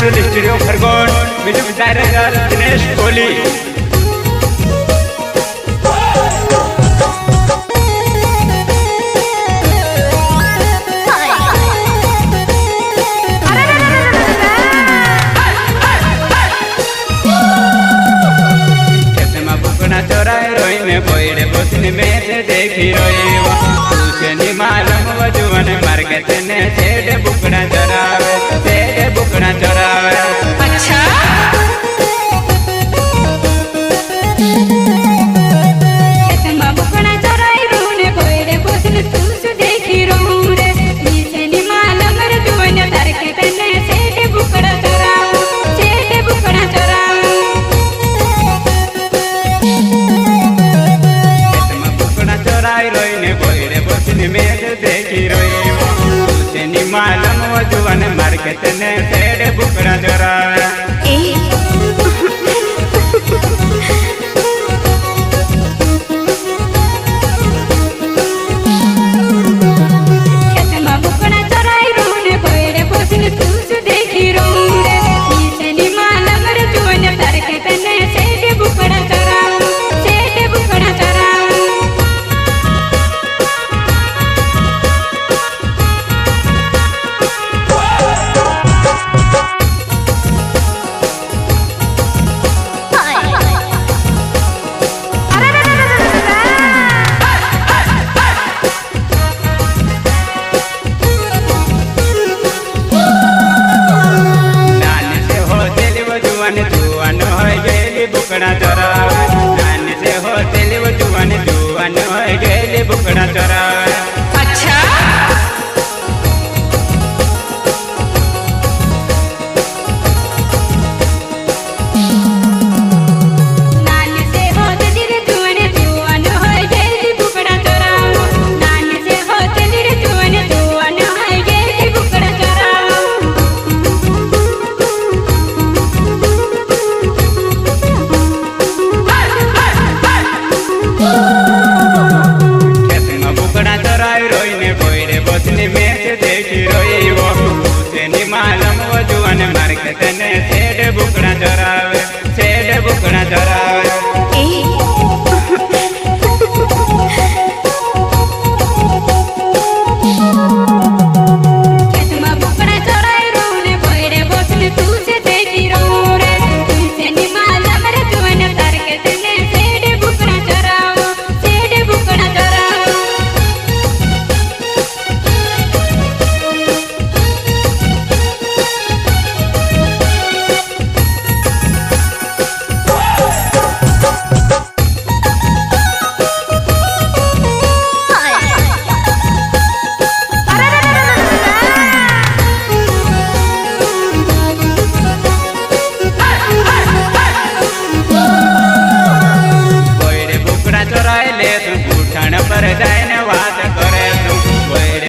Natural Studio Khargone, Music Director Dinesh Kohli. कोई पुतनी में देखी रोईवा तुझे मालूम वजुवन मार्केट ने सेठ बुकड़ा चरावे अच्छा ऐसे बुकड़ा चराई रोने कोई पुतनी तुझे देखी रोने तुझे मालूम वजुवन मार्केट ने सेठ बुकड़ा चरावे देखी रोईवा तुझे मालूम वजुवन मार्केट ने सेठ बुकड़ा